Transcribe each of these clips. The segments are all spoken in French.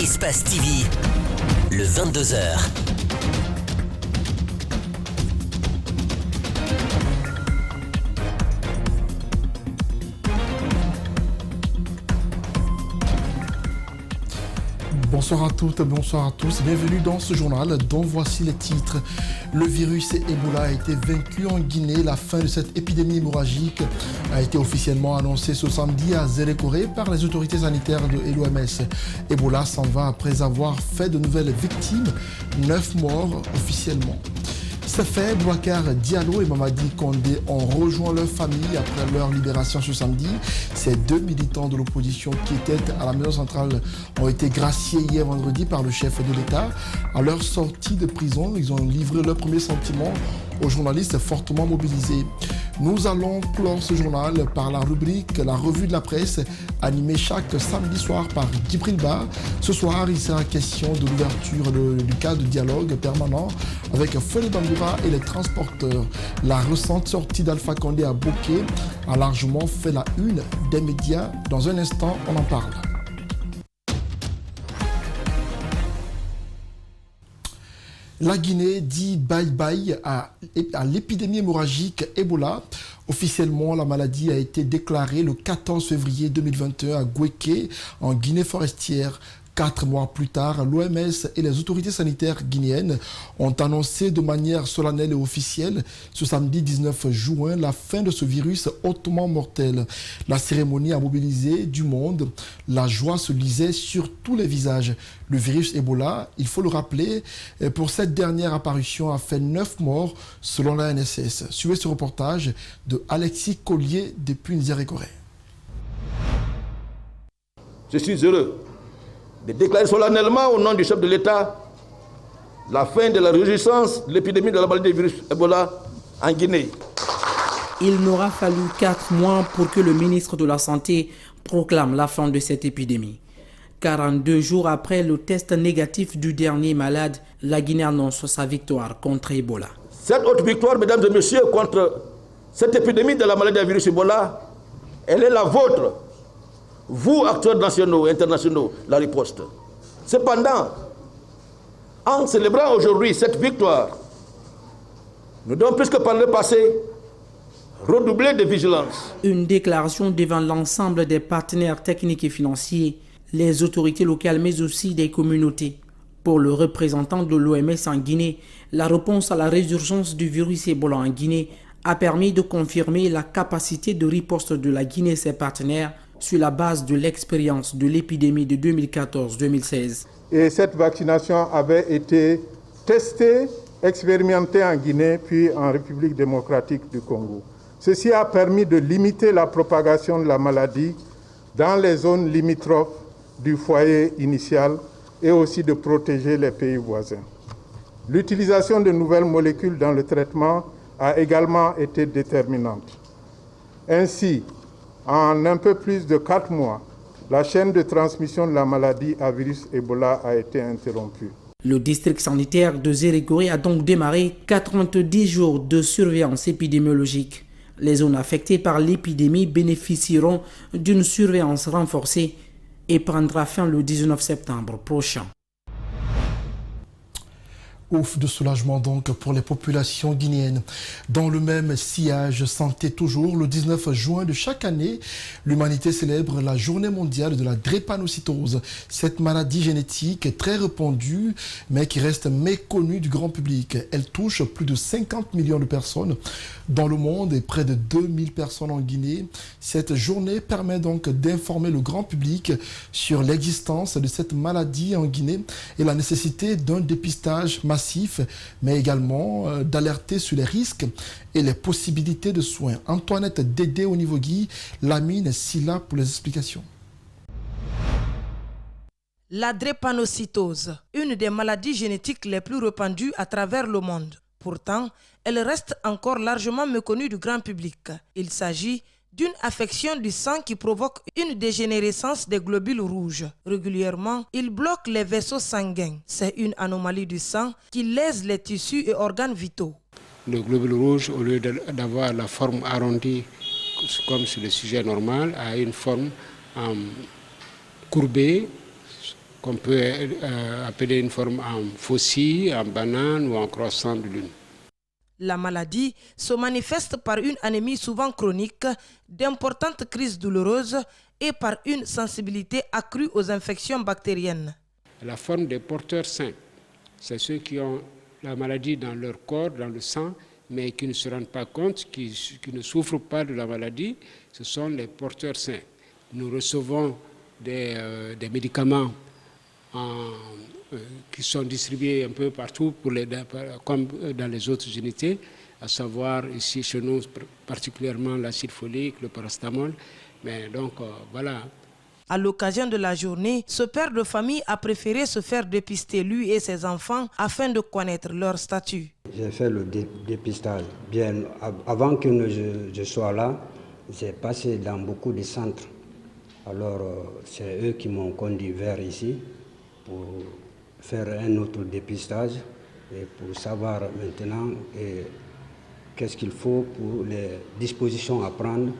Espace TV, le 22h. Bonsoir à toutes, bonsoir à tous. Bienvenue dans ce journal dont voici les titres. Le virus Ebola a été vaincu en Guinée. La fin de cette épidémie hémorragique a été officiellement annoncée ce samedi à Zérékoré par les autorités sanitaires de l'OMS. Ebola s'en va après avoir fait de nouvelles victimes, 9 morts officiellement. C'est fait, Boubacar Diallo et Mamadi Condé ont rejoint leur famille après leur libération ce samedi. Ces deux militants de l'opposition qui étaient à la maison centrale ont été graciés hier vendredi par le chef de l'État. À leur sortie de prison, ils ont livré leurs premiers sentiments aux journalistes fortement mobilisés. Nous allons clore ce journal par la rubrique La Revue de la Presse, animée chaque samedi soir par Djibril Ba. Ce soir, il sera question de l'ouverture du cadre de dialogue permanent avec Félix Bandoura et les transporteurs. La récente sortie d'Alpha Condé à Bokeh a largement fait la une des médias. Dans un instant, on en parle. La Guinée dit bye-bye à l'épidémie hémorragique Ebola. Officiellement, la maladie a été déclarée le 14 février 2021 à Gouéké, en Guinée forestière. 4 mois plus tard, l'OMS et les autorités sanitaires guinéennes ont annoncé de manière solennelle et officielle ce samedi 19 juin la fin de ce virus hautement mortel. La cérémonie a mobilisé du monde. La joie se lisait sur tous les visages. Le virus Ebola, il faut le rappeler, pour cette dernière apparition a fait 9 morts selon la NSS. Suivez ce reportage de Alexis Collier depuis Zérékoré. Je suis heureux de déclarer solennellement au nom du chef de l'État la fin de la réjouissance de l'épidémie de la maladie du virus Ebola en Guinée. Il n'aura fallu 4 mois pour que le ministre de la Santé proclame la fin de cette épidémie. 42 jours après le test négatif du dernier malade, la Guinée annonce sa victoire contre Ebola. Cette haute victoire, mesdames et messieurs, contre cette épidémie de la maladie du virus Ebola, elle est la vôtre. Vous, acteurs nationaux et internationaux, la riposte. Cependant, en célébrant aujourd'hui cette victoire, nous devons plus que par le passé redoubler de vigilance. Une déclaration devant l'ensemble des partenaires techniques et financiers, les autorités locales mais aussi des communautés. Pour le représentant de l'OMS en Guinée, la réponse à la résurgence du virus Ebola en Guinée a permis de confirmer la capacité de riposte de la Guinée et ses partenaires sur la base de l'expérience de l'épidémie de 2014-2016. Et cette vaccination avait été testée, expérimentée en Guinée puis en République démocratique du Congo. Ceci a permis de limiter la propagation de la maladie dans les zones limitrophes du foyer initial et aussi de protéger les pays voisins. L'utilisation de nouvelles molécules dans le traitement a également été déterminante. Ainsi, en un peu plus de 4 mois, la chaîne de transmission de la maladie à virus Ebola a été interrompue. Le district sanitaire de Zérékoré a donc démarré 90 jours de surveillance épidémiologique. Les zones affectées par l'épidémie bénéficieront d'une surveillance renforcée et prendra fin le 19 septembre prochain. Ouf de soulagement donc pour les populations guinéennes. Dans le même sillage santé toujours, le 19 juin de chaque année, l'humanité célèbre la journée mondiale de la drépanocytose. Cette maladie génétique est très répandue, mais qui reste méconnue du grand public. Elle touche plus de 50 millions de personnes dans le monde et près de 2000 personnes en Guinée. Cette journée permet donc d'informer le grand public sur l'existence de cette maladie en Guinée et la nécessité d'un dépistage massif, mais également d'alerter sur les risques et les possibilités de soins. Antoinette Dédé au niveau Guy, Lamine Silla pour les explications. La drépanocytose, une des maladies génétiques les plus répandues à travers le monde. Pourtant, elle reste encore largement méconnue du grand public. Il s'agit d'une affection du sang qui provoque une dégénérescence des globules rouges. Régulièrement, il bloque les vaisseaux sanguins. C'est une anomalie du sang qui lèse les tissus et organes vitaux. Le globule rouge, au lieu d'avoir la forme arrondie comme sur le sujet normal, a une forme courbée, qu'on peut appeler une forme en faucille, en banane ou en croissant de lune. La maladie se manifeste par une anémie souvent chronique, d'importantes crises douloureuses et par une sensibilité accrue aux infections bactériennes. La forme des porteurs sains, c'est ceux qui ont la maladie dans leur corps, dans le sang, mais qui ne se rendent pas compte, qui ne souffrent pas de la maladie, ce sont les porteurs sains. Nous recevons des médicaments qui sont distribués un peu partout, comme dans les autres unités, à savoir ici chez nous particulièrement l'acide folique, le paracétamol. Mais donc voilà. À l'occasion de la journée, ce père de famille a préféré se faire dépister lui et ses enfants afin de connaître leur statut. J'ai fait le dépistage. Bien avant que je sois là, j'ai passé dans beaucoup de centres. Alors c'est eux qui m'ont conduit vers ici pour faire un autre dépistage et pour savoir maintenant qu'est-ce qu'il faut pour les dispositions à prendre.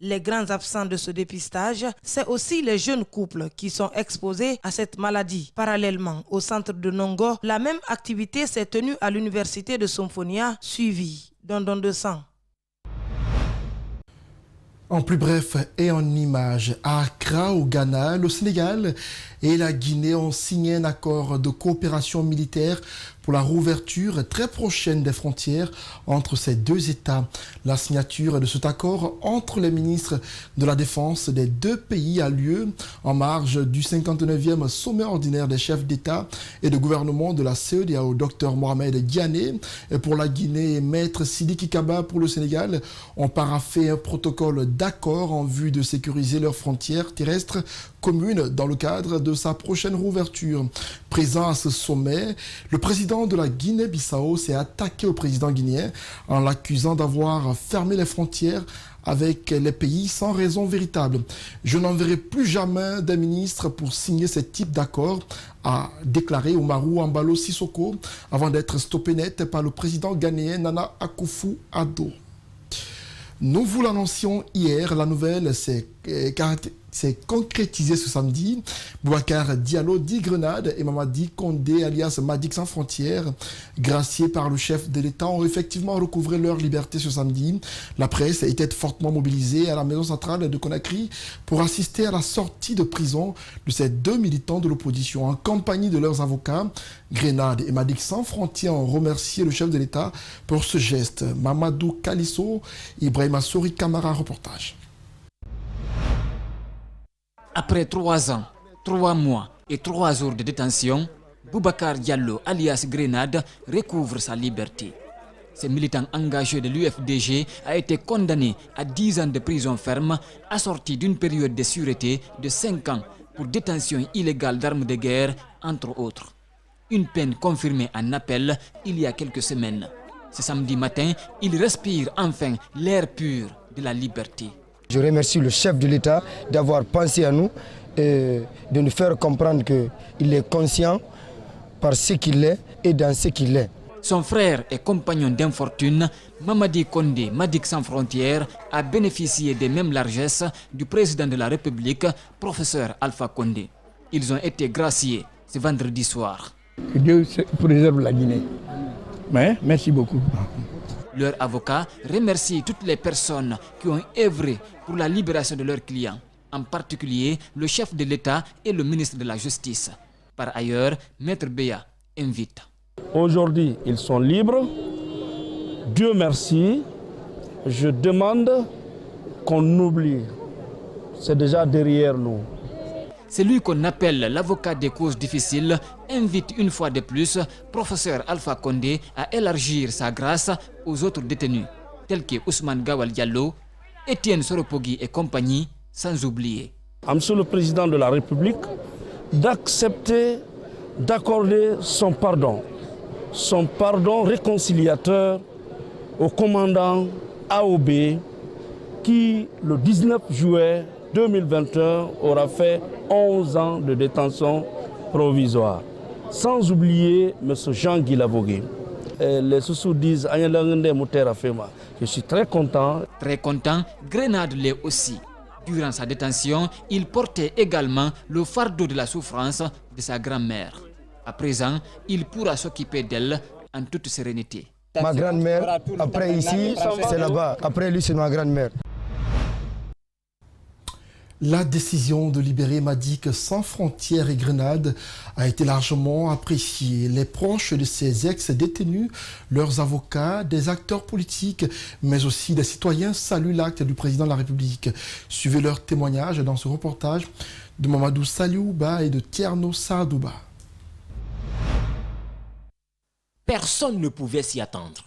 Les grands absents de ce dépistage, c'est aussi les jeunes couples qui sont exposés à cette maladie. Parallèlement, au centre de Nongo, la même activité s'est tenue à l'université de Somphonia, suivie d'un don de sang. En plus bref et en images, à Accra, au Ghana, le Sénégal et la Guinée ont signé un accord de coopération militaire pour la rouverture très prochaine des frontières entre ces deux États. La signature de cet accord entre les ministres de la Défense des deux pays a lieu en marge du 59e sommet ordinaire des chefs d'État et de gouvernement de la CEDEAO, Dr Mohamed Diané pour la Guinée et Maître Sidiki Kaba pour le Sénégal ont paraphé un protocole d'accord en vue de sécuriser leurs frontières terrestres communes dans le cadre de sa prochaine rouverture. Présent à ce sommet, le président de la Guinée-Bissau s'est attaqué au président guinéen en l'accusant d'avoir fermé les frontières avec les pays sans raison véritable. Je n'enverrai plus jamais des ministres pour signer ce type d'accord, a déclaré Umaru Embalo Sissoko avant d'être stoppé net par le président ghanéen Nana Akufo-Addo. Nous vous l'annoncions hier, la nouvelle s'est concrétisée ce samedi. Boubacar Diallo d'Igrenade et Mamadi Condé, alias Madik Sans Frontières, graciés par le chef de l'État, ont effectivement recouvré leur liberté ce samedi. La presse était fortement mobilisée à la maison centrale de Conakry pour assister à la sortie de prison de ces deux militants de l'opposition. En compagnie de leurs avocats, Grenade et Madik Sans Frontières ont remercié le chef de l'État pour ce geste. Mamadou Kalisso, Ibrahima Sori Kamara, reportage. Après 3 ans, 3 mois et 3 jours de détention, Boubacar Diallo, alias Grenade, recouvre sa liberté. Ce militant engagé de l'UFDG a été condamné à 10 ans de prison ferme, assorti d'une période de sûreté de 5 ans pour détention illégale d'armes de guerre, entre autres. Une peine confirmée en appel il y a quelques semaines. Ce samedi matin, il respire enfin l'air pur de la liberté. Je remercie le chef de l'État d'avoir pensé à nous et de nous faire comprendre qu'il est conscient par ce qu'il est et dans ce qu'il est. Son frère et compagnon d'infortune, Mamadi Condé, Madik Sans Frontières, a bénéficié des mêmes largesses du président de la République, professeur Alpha Condé. Ils ont été graciés ce vendredi soir. Que Dieu préserve la Guinée. Mais merci beaucoup. Leur avocat remercie toutes les personnes qui ont œuvré pour la libération de leurs clients, en particulier le chef de l'État et le ministre de la Justice. Par ailleurs, Maître Beya invite. Aujourd'hui, ils sont libres. Dieu merci. Je demande qu'on oublie. C'est déjà derrière nous. Celui qu'on appelle l'avocat des causes difficiles invite une fois de plus professeur Alpha Condé à élargir sa grâce aux autres détenus, tels que Ousmane Gawal Diallo, Étienne Soropogui et compagnie, sans oublier. Monsieur le Président de la République, d'accepter, d'accorder son pardon réconciliateur au commandant AOB qui, le 19 juillet 2021, aura fait 11 ans de détention provisoire. Sans oublier M. Jean-Guy Lavogué. Les Soussous disent je suis très content. Très content, Grenade l'est aussi. Durant sa détention, il portait également le fardeau de la souffrance de sa grand-mère. À présent, il pourra s'occuper d'elle en toute sérénité. Ma grand-mère, après ici, c'est là-bas. Après lui, c'est ma grand-mère. La décision de libérer Madik sans frontières et Grenade a été largement appréciée. Les proches de ces ex-détenus, leurs avocats, des acteurs politiques, mais aussi des citoyens saluent l'acte du président de la République. Suivez leurs témoignages dans ce reportage de Mamadou Saliouba et de Tierno Sardouba. Personne ne pouvait s'y attendre.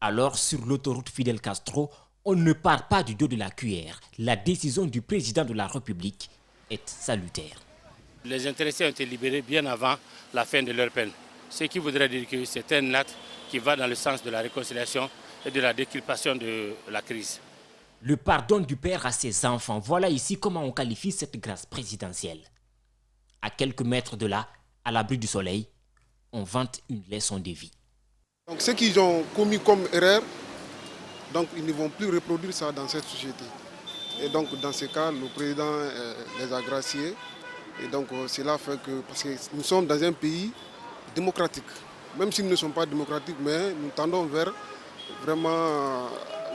Alors, sur l'autoroute Fidel Castro, on ne part pas du dos de la cuillère. La décision du président de la République est salutaire. Les intéressés ont été libérés bien avant la fin de leur peine. Ce qui voudrait dire que c'est un acte qui va dans le sens de la réconciliation et de la déculpation de la crise. Le pardon du père à ses enfants, voilà ici comment on qualifie cette grâce présidentielle. À quelques mètres de là, à l'abri du soleil, on vante une leçon de vie. Donc, ce qu'ils ont commis comme erreur, donc ils ne vont plus reproduire ça dans cette société. Et donc dans ce cas, le président les a graciés. Et donc cela fait que, parce que nous sommes dans un pays démocratique, même s'ils ne sont pas démocratiques, mais nous tendons vraiment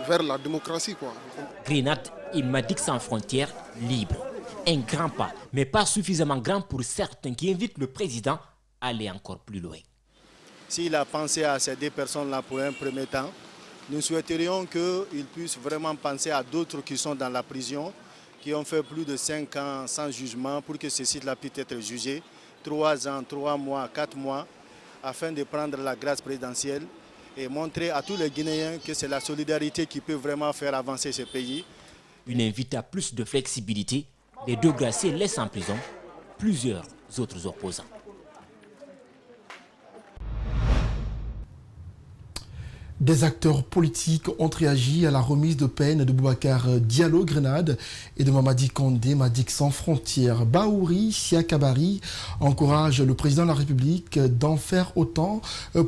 vers la démocratie, quoi. Grenade et Madik sans frontières, libre. Un grand pas, mais pas suffisamment grand pour certains qui invitent le président à aller encore plus loin. S'il a pensé à ces deux personnes-là pour un premier temps, nous souhaiterions qu'il puisse vraiment penser à d'autres qui sont dans la prison, qui ont fait plus de 5 ans sans jugement, pour que ceci-là puisse être jugé, 3 ans, 3 mois, 4 mois, afin de prendre la grâce présidentielle et montrer à tous les Guinéens que c'est la solidarité qui peut vraiment faire avancer ce pays. Une invite à plus de flexibilité, les deux graciés laissent en prison plusieurs autres opposants. Des acteurs politiques ont réagi à la remise de peine de Boubacar Diallo Grenade et de Mamadi Condé Madik sans frontières. Baouri Siakabari encourage le président de la République d'en faire autant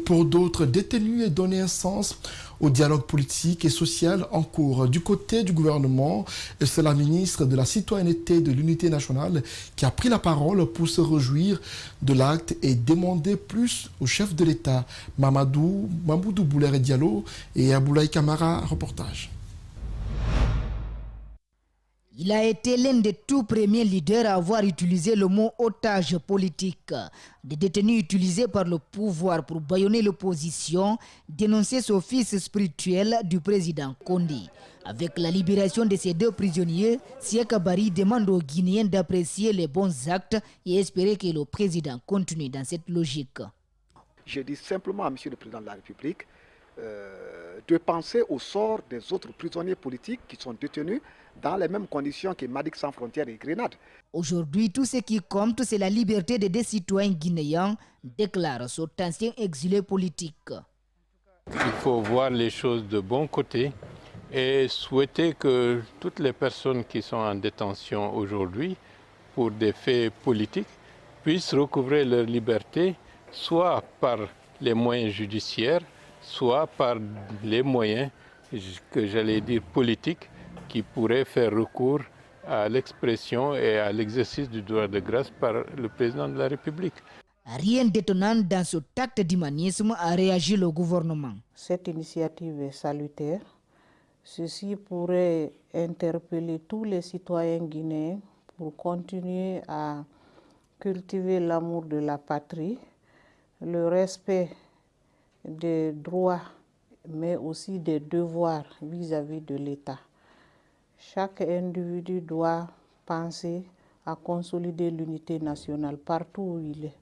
pour d'autres détenus et donner un sens au dialogue politique et social en cours. Du côté du gouvernement, c'est la ministre de la Citoyenneté et de l'Unité nationale qui a pris la parole pour se réjouir de l'acte et demander plus au chef de l'État, Mamadou Boulere Diallo et Aboulaye Kamara. Reportage. Il a été l'un des tout premiers leaders à avoir utilisé le mot otage politique. Des détenus utilisés par le pouvoir pour bâillonner l'opposition, dénoncer ce fils spirituel du président Condé. Avec la libération de ces deux prisonniers, Siakabari demande aux Guinéens d'apprécier les bons actes et espérer que le président continue dans cette logique. Je dis simplement à M. le Président de la République de penser au sort des autres prisonniers politiques qui sont détenus dans les mêmes conditions que Madik sans frontières et Grenade. Aujourd'hui, tout ce qui compte, c'est la liberté des deux citoyens guinéens, déclare cet ancien exilé politique. Il faut voir les choses de bon côté et souhaiter que toutes les personnes qui sont en détention aujourd'hui pour des faits politiques puissent recouvrer leur liberté, soit par les moyens judiciaires, soit par les moyens que j'allais dire politiques, qui pourraient faire recours à l'expression et à l'exercice du droit de grâce par le président de la République. Rien d'étonnant dans ce acte d'humanisme, a réagi le gouvernement. Cette initiative est salutaire. Ceci pourrait interpeller tous les citoyens guinéens pour continuer à cultiver l'amour de la patrie, le respect des droits, mais aussi des devoirs vis-à-vis de l'État. Chaque individu doit penser à consolider l'unité nationale partout où il est.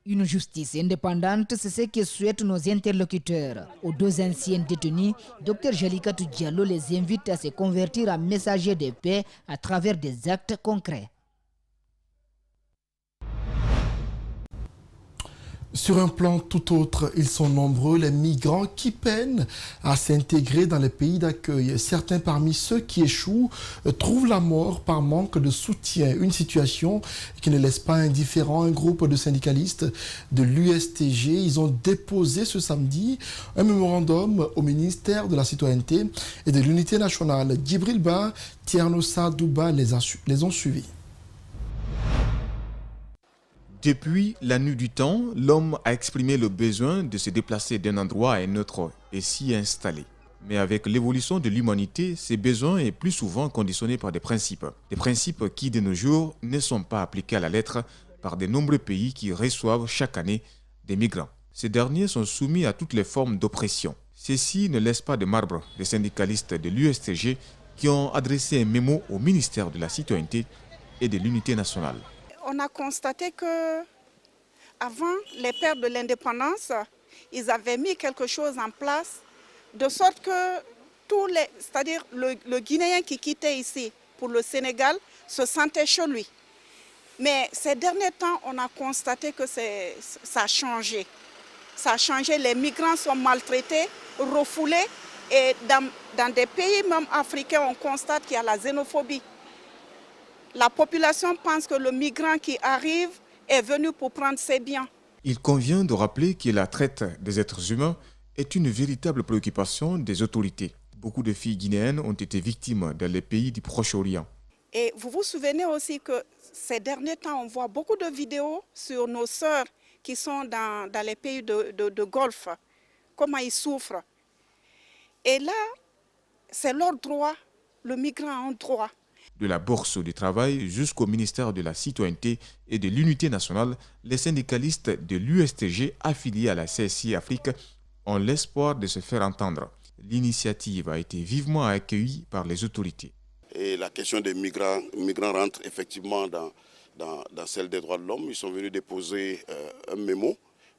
Une justice indépendante, c'est ce que souhaitent nos interlocuteurs. Aux deux anciens détenus, Dr Jalikatou Diallo les invite à se convertir en messagers de paix à travers des actes concrets. Sur un plan tout autre, ils sont nombreux les migrants qui peinent à s'intégrer dans les pays d'accueil. Certains parmi ceux qui échouent trouvent la mort par manque de soutien. Une situation qui ne laisse pas indifférent un groupe de syndicalistes de l'USTG. Ils ont déposé ce samedi un mémorandum au ministère de la Citoyenneté et de l'Unité nationale. Djibril Ba, Tiernosa Douba les ont suivis. Depuis la nuit du temps, l'homme a exprimé le besoin de se déplacer d'un endroit à un autre et s'y installer. Mais avec l'évolution de l'humanité, ces besoins sont plus souvent conditionnés par des principes. Des principes qui, de nos jours, ne sont pas appliqués à la lettre par de nombreux pays qui reçoivent chaque année des migrants. Ces derniers sont soumis à toutes les formes d'oppression. Ceci ne laisse pas de marbre les syndicalistes de l'USTG qui ont adressé un mémo au ministère de la Citoyenneté et de l'Unité nationale. On a constaté que avant les pères de l'indépendance, ils avaient mis quelque chose en place de sorte que c'est-à-dire le Guinéen qui quittait ici pour le Sénégal se sentait chez lui. Mais ces derniers temps, on a constaté que ça a changé. Ça a changé, les migrants sont maltraités, refoulés et dans des pays même africains, on constate qu'il y a la xénophobie. La population pense que le migrant qui arrive est venu pour prendre ses biens. Il convient de rappeler que la traite des êtres humains est une véritable préoccupation des autorités. Beaucoup de filles guinéennes ont été victimes dans les pays du Proche-Orient. Et vous vous souvenez aussi que ces derniers temps, on voit beaucoup de vidéos sur nos sœurs qui sont dans les pays de Golfe, comment ils souffrent. Et là, c'est leur droit, le migrant a un droit. De la bourse du travail jusqu'au ministère de la Citoyenneté et de l'Unité nationale, les syndicalistes de l'USTG affiliés à la CSI Afrique ont l'espoir de se faire entendre. L'initiative a été vivement accueillie par les autorités. Et la question des migrants rentre effectivement dans celle des droits de l'homme. Ils sont venus déposer un mémo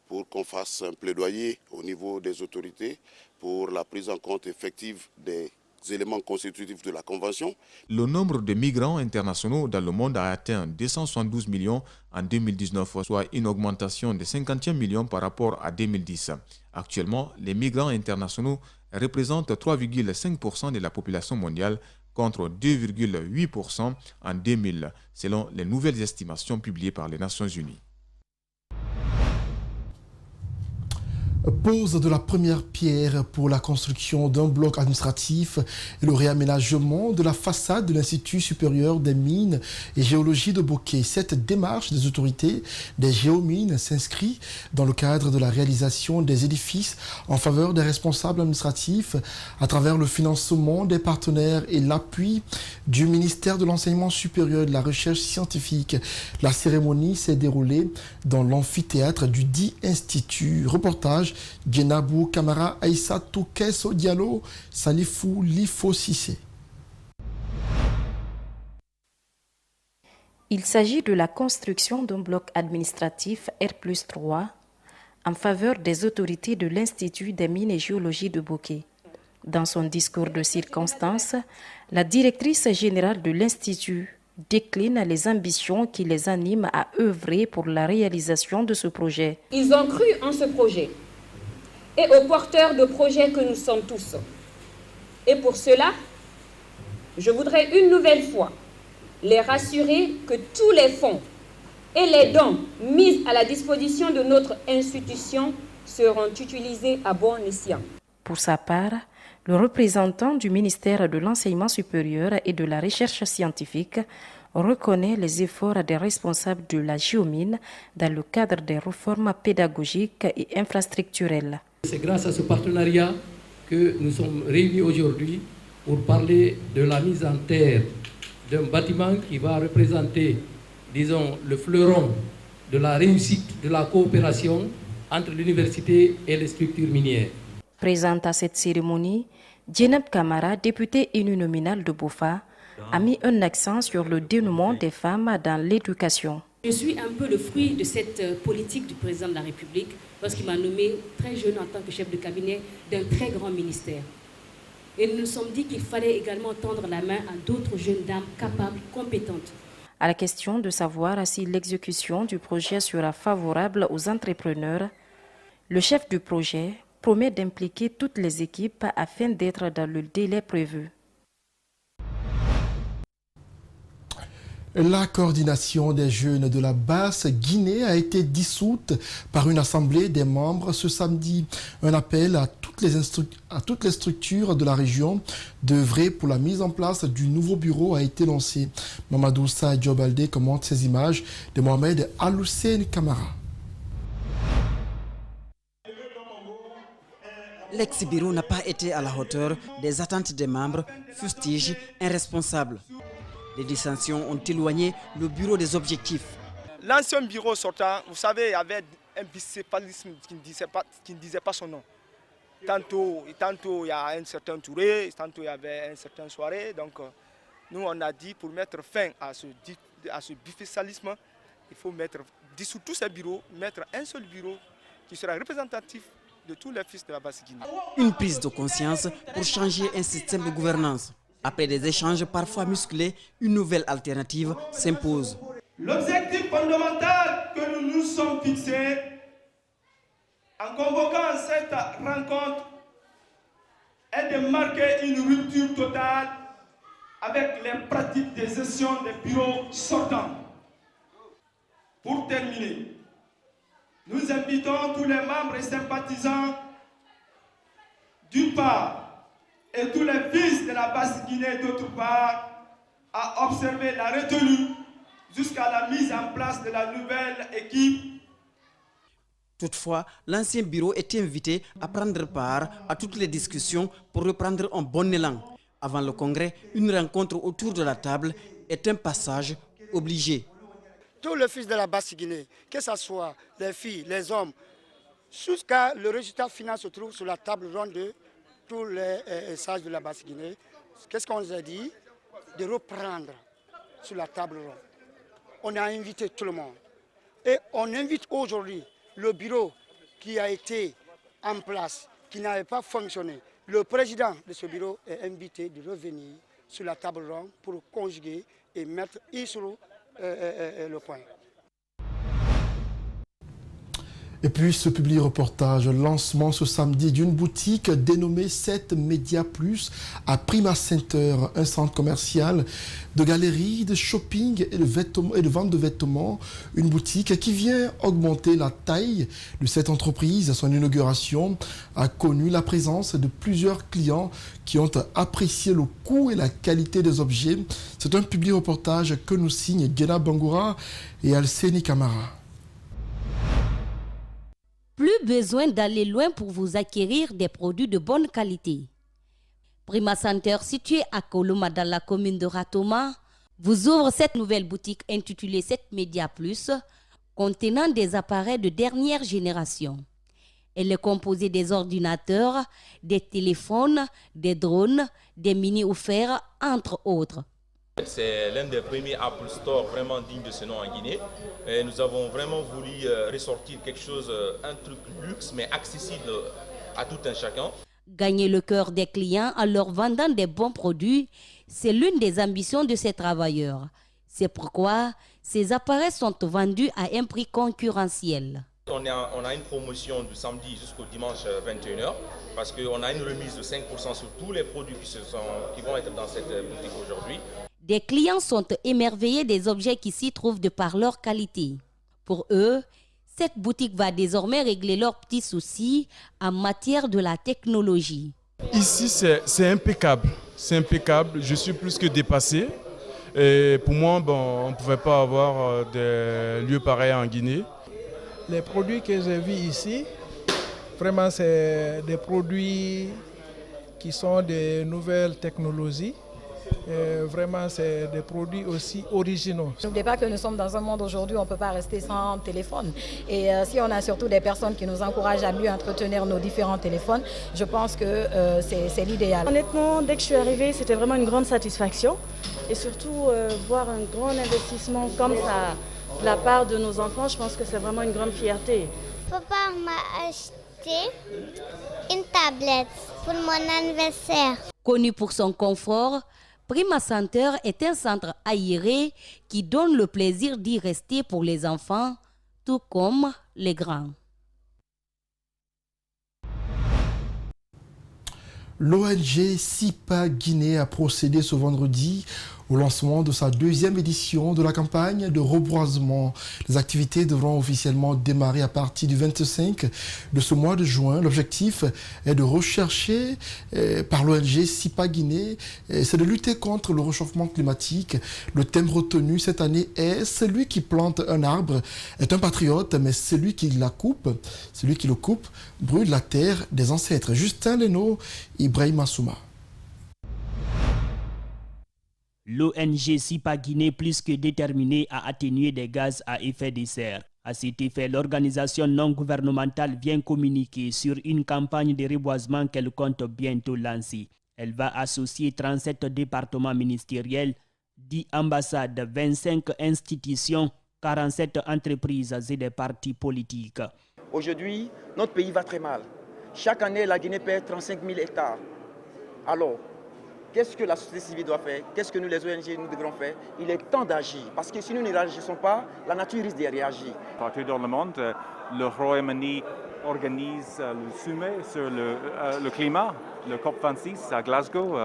pour qu'on fasse un plaidoyer au niveau des autorités pour la prise en compte effective des éléments constitutifs de la Convention. Le nombre de migrants internationaux dans le monde a atteint 272 millions en 2019, soit une augmentation de 51 millions par rapport à 2010. Actuellement, les migrants internationaux représentent 3,5% de la population mondiale contre 2,8% en 2000, selon les nouvelles estimations publiées par les Nations Unies. Pose de la première pierre pour la construction d'un bloc administratif et le réaménagement de la façade de l'Institut supérieur des mines et géologie de Bokeh. Cette démarche des autorités des géomines s'inscrit dans le cadre de la réalisation des édifices en faveur des responsables administratifs à travers le financement des partenaires et l'appui du ministère de l'Enseignement supérieur et de la Recherche scientifique. La cérémonie s'est déroulée dans l'amphithéâtre du dit institut. Reportage Djenabou Kamara Aïssa Toukeso Diallo Salifou Lifo Sissé. Il s'agit de la construction d'un bloc administratif R+3 en faveur des autorités de l'Institut des mines et géologie de Bokeh. Dans son discours de circonstance, la directrice générale de l'Institut décline les ambitions qui les animent à œuvrer pour la réalisation de ce projet. Ils ont cru en ce projet et aux porteurs de projets que nous sommes tous. Et pour cela, je voudrais une nouvelle fois les rassurer que tous les fonds et les dons mis à la disposition de notre institution seront utilisés à bon escient. Pour sa part, le représentant du ministère de l'Enseignement supérieur et de la Recherche scientifique reconnaît les efforts des responsables de la géomine dans le cadre des réformes pédagogiques et infrastructurelles. C'est grâce à ce partenariat que nous sommes réunis aujourd'hui pour parler de la mise en terre d'un bâtiment qui va représenter, disons, le fleuron de la réussite de la coopération entre l'université et les structures minières. Présente à cette cérémonie, Djenab Kamara, députée uninominale de Bofa, a mis un accent sur le dénouement des femmes dans l'éducation. Je suis un peu le fruit de cette politique du président de la République lorsqu'il m'a nommé très jeune en tant que chef de cabinet d'un très grand ministère. Et nous nous sommes dit qu'il fallait également tendre la main à d'autres jeunes dames capables, compétentes. À la question de savoir si l'exécution du projet sera favorable aux entrepreneurs, le chef du projet promet d'impliquer toutes les équipes afin d'être dans le délai prévu. La coordination des jeunes de la Basse-Guinée a été dissoute par une assemblée des membres ce samedi. Un appel à toutes les structures de la région d'œuvrer pour la mise en place du nouveau bureau a été lancé. Mamadou Sa Diobalde commente ces images de Mohamed Al-Hussein Kamara. L'ex-bureau n'a pas été à la hauteur des attentes des membres, fustige irresponsable. Les dissensions ont éloigné le bureau des objectifs. L'ancien bureau sortant, vous savez, il y avait un bicéphalisme qui ne disait pas son nom. Tantôt il y a un certain Touré, tantôt il y avait un certain Soirée. Donc nous on a dit pour mettre fin à ce bicéphalisme, il faut dissoudre tous ces bureaux, mettre un seul bureau qui sera représentatif de tous les fils de la Basse-Guinée. Une prise de conscience pour changer un système de gouvernance. Après des échanges parfois musclés, une nouvelle alternative s'impose. L'objectif fondamental que nous nous sommes fixés en convoquant cette rencontre est de marquer une rupture totale avec les pratiques de gestion des bureaux sortants. Pour terminer, nous invitons tous les membres et sympathisants d'une part et tous les fils de la Basse-Guinée d'autre part à observer la retenue jusqu'à la mise en place de la nouvelle équipe. Toutefois, l'ancien bureau était invité à prendre part à toutes les discussions pour reprendre un bon élan. Avant le congrès, une rencontre autour de la table est un passage obligé. Tous les fils de la Basse-Guinée, que ce soit les filles, les hommes, jusqu'à le résultat final se trouve sur la table ronde de tous les sages de la Basse-Guinée. Qu'est-ce qu'on nous a dit? De reprendre sur la table ronde. On a invité tout le monde. Et on invite aujourd'hui le bureau qui a été en place, qui n'avait pas fonctionné. Le président de ce bureau est invité de revenir sur la table ronde pour conjuguer et mettre sur le point. Et puis ce publi-reportage, lancement ce samedi d'une boutique dénommée 7 Média Plus à Prima Center, un centre commercial de galeries, de shopping et de vente de vêtements. Une boutique qui vient augmenter la taille de cette entreprise. Son inauguration a connu la présence de plusieurs clients qui ont apprécié le coût et la qualité des objets. C'est un publi-reportage que nous signent Gena Bangoura et Alseni Kamara. Plus besoin d'aller loin pour vous acquérir des produits de bonne qualité. Prima Center, situé à Koloma dans la commune de Ratoma, vous ouvre cette nouvelle boutique intitulée 7 Média Plus, contenant des appareils de dernière génération. Elle est composée des ordinateurs, des téléphones, des drones, des mini-offerts, entre autres. C'est l'un des premiers Apple Store vraiment digne de ce nom en Guinée. Et nous avons vraiment voulu ressortir quelque chose, un truc luxe mais accessible à tout un chacun. Gagner le cœur des clients en leur vendant des bons produits, c'est l'une des ambitions de ces travailleurs. C'est pourquoi ces appareils sont vendus à un prix concurrentiel. On a une promotion du samedi jusqu'au dimanche 21h parce qu'on a une remise de 5% sur tous les produits qui vont être dans cette boutique aujourd'hui. Des clients sont émerveillés des objets qui s'y trouvent de par leur qualité. Pour eux, cette boutique va désormais régler leurs petits soucis en matière de la technologie. Ici, c'est impeccable. C'est impeccable. Je suis plus que dépassé. Et pour moi, on ne pouvait pas avoir des lieux pareils en Guinée. Les produits que j'ai vus ici, vraiment, c'est des produits qui sont des nouvelles technologies. Vraiment, c'est des produits aussi originaux. N'oubliez pas que nous sommes dans un monde aujourd'hui où on ne peut pas rester sans téléphone. Et si on a surtout des personnes qui nous encouragent à mieux entretenir nos différents téléphones, je pense que c'est l'idéal. Honnêtement, dès que je suis arrivée, c'était vraiment une grande satisfaction. Et surtout, voir un grand investissement comme ça de la part de nos enfants, je pense que c'est vraiment une grande fierté. Papa m'a acheté une tablette pour mon anniversaire. Connu pour son confort, Prima Center est un centre aéré qui donne le plaisir d'y rester pour les enfants, tout comme les grands. L'ONG SIPA Guinée a procédé ce vendredi au lancement de sa deuxième édition de la campagne de reboisement. Les activités devront officiellement démarrer à partir du 25 de ce mois de juin. L'objectif est de rechercher par l'ONG SIPA Guinée, c'est de lutter contre le réchauffement climatique. Le thème retenu cette année est « Celui qui plante un arbre est un patriote, mais celui qui le coupe brûle la terre des ancêtres ». Justin Leno, Ibrahima Souma. L'ONG SIPA Guinée plus que déterminée à atténuer des gaz à effet de serre. À cet effet, l'organisation non gouvernementale vient communiquer sur une campagne de reboisement qu'elle compte bientôt lancer. Elle va associer 37 départements ministériels, 10 ambassades, 25 institutions, 47 entreprises et des partis politiques. Aujourd'hui, notre pays va très mal. Chaque année, la Guinée perd 35 000 hectares. Alors, qu'est-ce que la société civile doit faire? Qu'est-ce que nous, les ONG, nous devrons faire? Il est temps d'agir, parce que si nous ne réagissons pas, la nature risque de réagir. Partout dans le monde, le Royaume-Uni organise le sommet sur le climat, le COP26 à Glasgow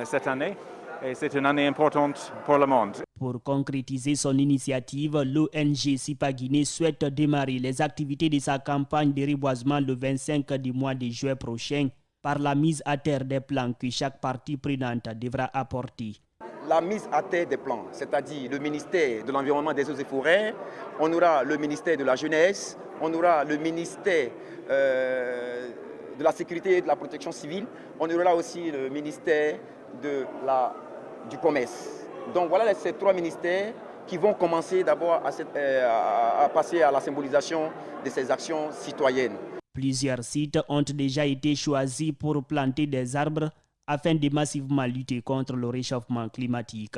cette année. Et c'est une année importante pour le monde. Pour concrétiser son initiative, l'ONG SIPA Guinée souhaite démarrer les activités de sa campagne de reboisement le 25 du mois de juin prochain, par la mise à terre des plans que chaque partie prenante devra apporter. La mise à terre des plans, c'est-à-dire le ministère de l'Environnement, des Eaux et Forêts, on aura le ministère de la Jeunesse, on aura le ministère de la Sécurité et de la Protection civile, on aura aussi le ministère du Commerce. Donc voilà ces trois ministères qui vont commencer d'abord à passer à la symbolisation de ces actions citoyennes. Plusieurs sites ont déjà été choisis pour planter des arbres afin de massivement lutter contre le réchauffement climatique.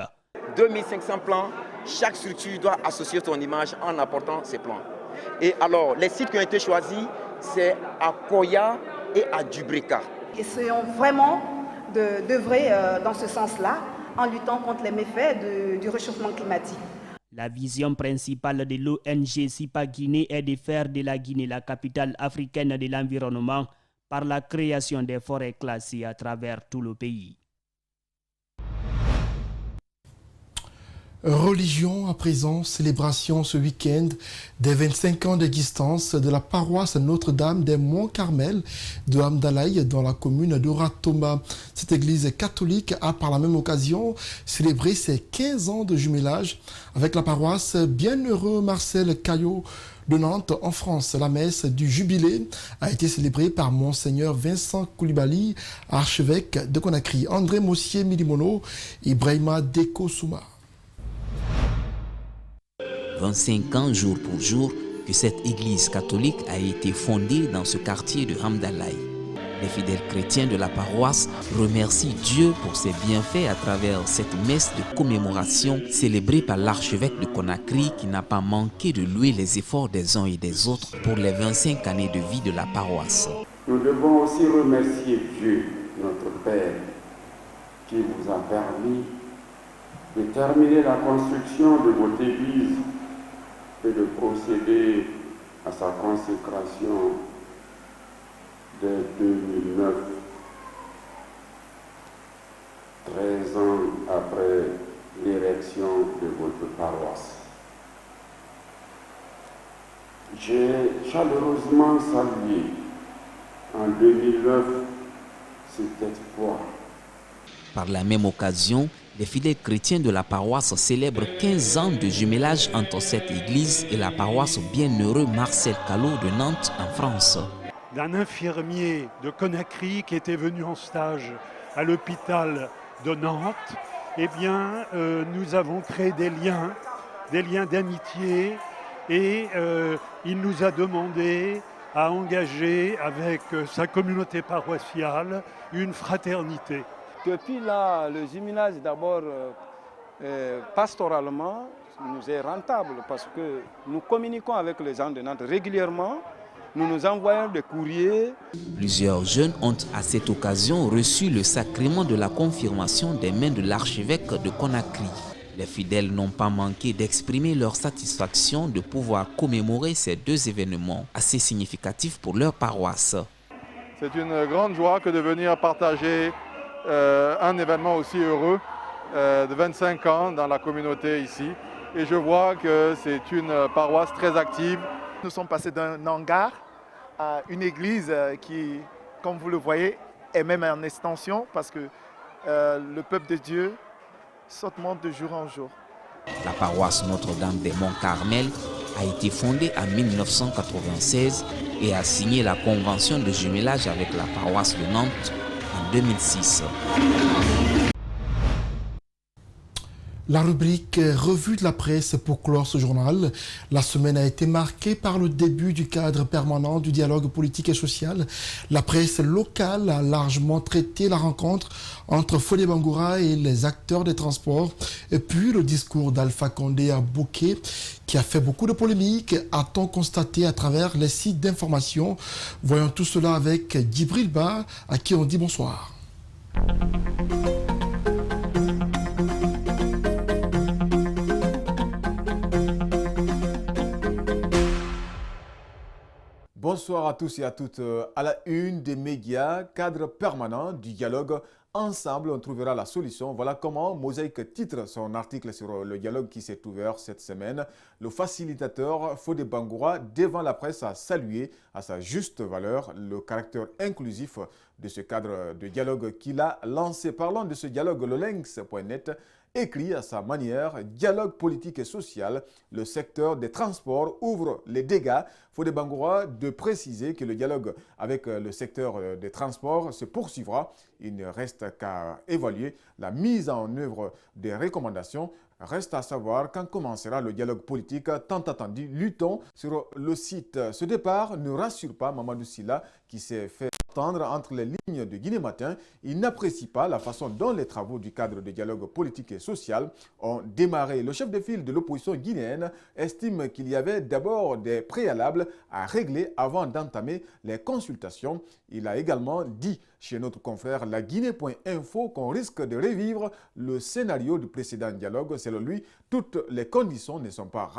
2500 plans, chaque structure doit associer son image en apportant ses plans. Et alors, les sites qui ont été choisis, c'est à Koya et à Dubrika. Essayons vraiment d'œuvrer dans ce sens-là en luttant contre les méfaits du réchauffement climatique. La vision principale de l'ONG SIPA Guinée est de faire de la Guinée la capitale africaine de l'environnement par la création des forêts classées à travers tout le pays. Religion à présent, célébration ce week-end des 25 ans d'existence de la paroisse Notre-Dame des Monts-Carmel de Hamdalaï dans la commune de Ratoma. Cette église catholique a par la même occasion célébré ses 15 ans de jumelage avec la paroisse Bienheureux Marcel Caillot de Nantes en France. La messe du jubilé a été célébrée par Monseigneur Vincent Koulibaly, archevêque de Conakry. André Mossier Milimono, Ibrahima Deko Souma. 25 ans jour pour jour que cette église catholique a été fondée dans ce quartier de Hamdalaï. Les fidèles chrétiens de la paroisse remercient Dieu pour ses bienfaits à travers cette messe de commémoration célébrée par l'archevêque de Conakry qui n'a pas manqué de louer les efforts des uns et des autres pour les 25 années de vie de la paroisse. Nous devons aussi remercier Dieu, notre Père, qui vous a permis de terminer la construction de votre église et de procéder à sa consécration dès 2009, 13 ans après l'érection de votre paroisse. J'ai chaleureusement salué en 2009 cet exploit. Par la même occasion, les fidèles chrétiens de la paroisse célèbrent 15 ans de jumelage entre cette église et la paroisse Bienheureux Marcel Caillot de Nantes en France. D'un infirmier de Conakry qui était venu en stage à l'hôpital de Nantes, eh bien, nous avons créé des liens d'amitié et il nous a demandé à engager avec sa communauté paroissiale une fraternité. Depuis là, le jumelage d'abord pastoralement nous est rentable parce que nous communiquons avec les gens de Nantes régulièrement. nous nous envoyons des courriers. Plusieurs jeunes ont à cette occasion reçu le sacrement de la confirmation des mains de l'archevêque de Conakry. Les fidèles n'ont pas manqué d'exprimer leur satisfaction de pouvoir commémorer ces deux événements assez significatifs pour leur paroisse. C'est une grande joie que de venir partager un événement aussi heureux de 25 ans dans la communauté ici. Et je vois que c'est une paroisse très active. Nous sommes passés d'un hangar à une église qui, comme vous le voyez, est même en extension parce que le peuple de Dieu s'augmente de jour en jour. La paroisse Notre-Dame des Monts Carmel a été fondée en 1996 et a signé la convention de jumelage avec la paroisse de Nantes en 2006. La rubrique Revue de la presse pour clore ce journal. La semaine a été marquée par le début du cadre permanent du dialogue politique et social. La presse locale a largement traité la rencontre entre Fodé Bangoura et les acteurs des transports. Et puis le discours d'Alpha Condé à Bouquet qui a fait beaucoup de polémiques, a-t-on constaté à travers les sites d'information. Voyons tout cela avec Djibril Ba, à qui on dit bonsoir. Bonsoir à tous et à toutes. À la une des médias, cadre permanent du dialogue. Ensemble, on trouvera la solution. Voilà comment Mosaïque titre son article sur le dialogue qui s'est ouvert cette semaine. Le facilitateur Fodé Bangoura, devant la presse, a salué à sa juste valeur le caractère inclusif de ce cadre de dialogue qu'il a lancé. Parlant de ce dialogue, le Lynx.net écrit à sa manière, dialogue politique et social, le secteur des transports ouvre les dégâts. Fodé Bangoura de préciser que le dialogue avec le secteur des transports se poursuivra. Il ne reste qu'à évaluer la mise en œuvre des recommandations. Reste à savoir quand commencera le dialogue politique tant attendu. Luttons sur le site. Ce départ ne rassure pas Mamadou Sylla qui s'est fait entendre entre les lignes de Guinée Matin. Il n'apprécie pas la façon dont les travaux du cadre de dialogue politique et social ont démarré. Le chef de file de l'opposition guinéenne estime qu'il y avait d'abord des préalables à régler avant d'entamer les consultations. Il a également dit chez notre confrère la Guinée.info qu'on risque de revivre le scénario du précédent dialogue. Selon lui, toutes les conditions ne sont pas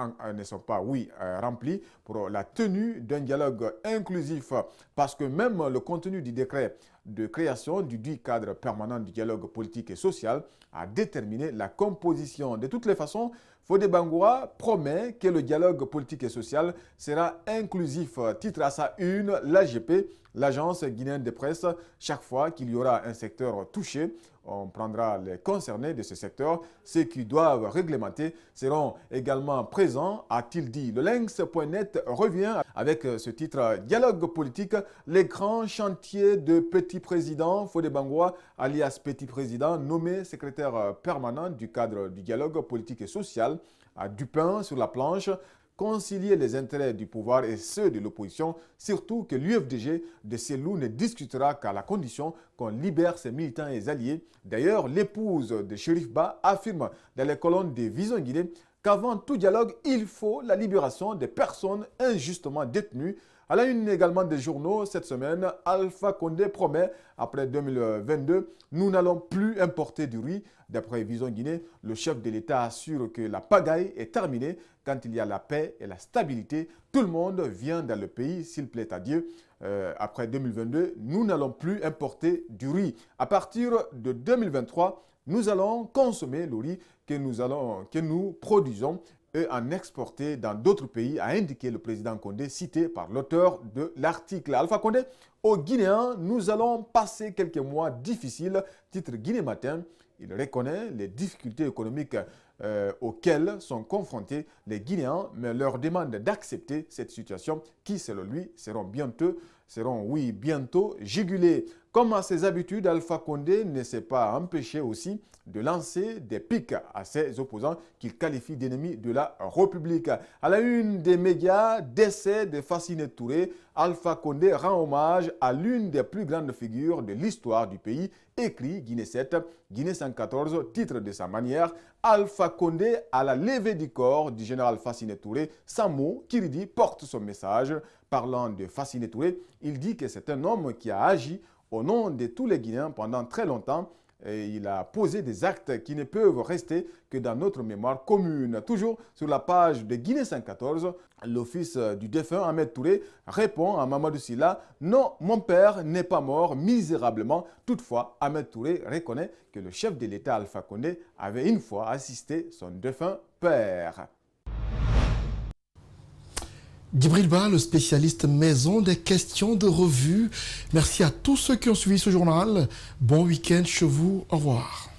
remplies pour la tenue d'un dialogue inclusif parce que même le contenu du décret de création du dit cadre permanent du dialogue politique et social a déterminé la composition. De toutes les façons, Fodé Bangoura promet que le dialogue politique et social sera inclusif. Titre à sa une, l'AGP, l'agence guinéenne de presse. Chaque fois qu'il y aura un secteur touché, on prendra les concernés de ce secteur. Ceux qui doivent réglementer seront également présents, a-t-il dit. Le Lynx.net revient avec ce titre « Dialogue politique, les grands chantiers de Petit Président ». Fodé Bangoura, alias Petit Président, nommé secrétaire permanent du cadre du dialogue politique et social, a du pain sur la planche. Concilier les intérêts du pouvoir et ceux de l'opposition, surtout que l'UFDG de Selou ne discutera qu'à la condition qu'on libère ses militants et alliés. D'ailleurs, l'épouse de Chérif Ba affirme dans les colonnes de Vision Guinée qu'avant tout dialogue, il faut la libération des personnes injustement détenues. À la une également des journaux cette semaine, Alpha Condé promet, après 2022, nous n'allons plus importer du riz. D'après Vision Guinée, le chef de l'État assure que la pagaille est terminée quand il y a la paix et la stabilité. Tout le monde vient dans le pays, s'il plaît à Dieu. Après 2022, nous n'allons plus importer du riz. À partir de 2023, nous allons consommer le riz que nous produisons et en exporter dans d'autres pays, a indiqué le président Condé, cité par l'auteur de l'article. Alpha Condé, aux Guinéens, nous allons passer quelques mois difficiles, titre Guinée Matin. Il reconnaît les difficultés économiques auxquelles sont confrontés les Guinéens, mais leur demande d'accepter cette situation qui, selon lui, seront bientôt seront, oui, bientôt jugulés. Comme à ses habitudes, Alpha Condé ne s'est pas empêché aussi de lancer des pics à ses opposants qu'il qualifie d'ennemis de la République. À la une des médias, décès de Fassine Touré, Alpha Condé rend hommage à l'une des plus grandes figures de l'histoire du pays, écrit Guinée 7, Guinée 114, titre de sa manière, Alpha Condé à la levée du corps du général Fassine Touré. Samo Kiridi porte son message. Parlant de Fassine Touré, il dit que c'est un homme qui a agi au nom de tous les Guinéens pendant très longtemps. Et il a posé des actes qui ne peuvent rester que dans notre mémoire commune. Toujours sur la page de Guinée 114, l'office du défunt Ahmed Touré répond à Mamadou Sylla « Non, mon père n'est pas mort misérablement ». Toutefois, Ahmed Touré reconnaît que le chef de l'État Alpha Condé avait une fois assisté son défunt père. Djibril Ba, le spécialiste maison des questions de revue. Merci à tous ceux qui ont suivi ce journal. Bon week-end chez vous. Au revoir.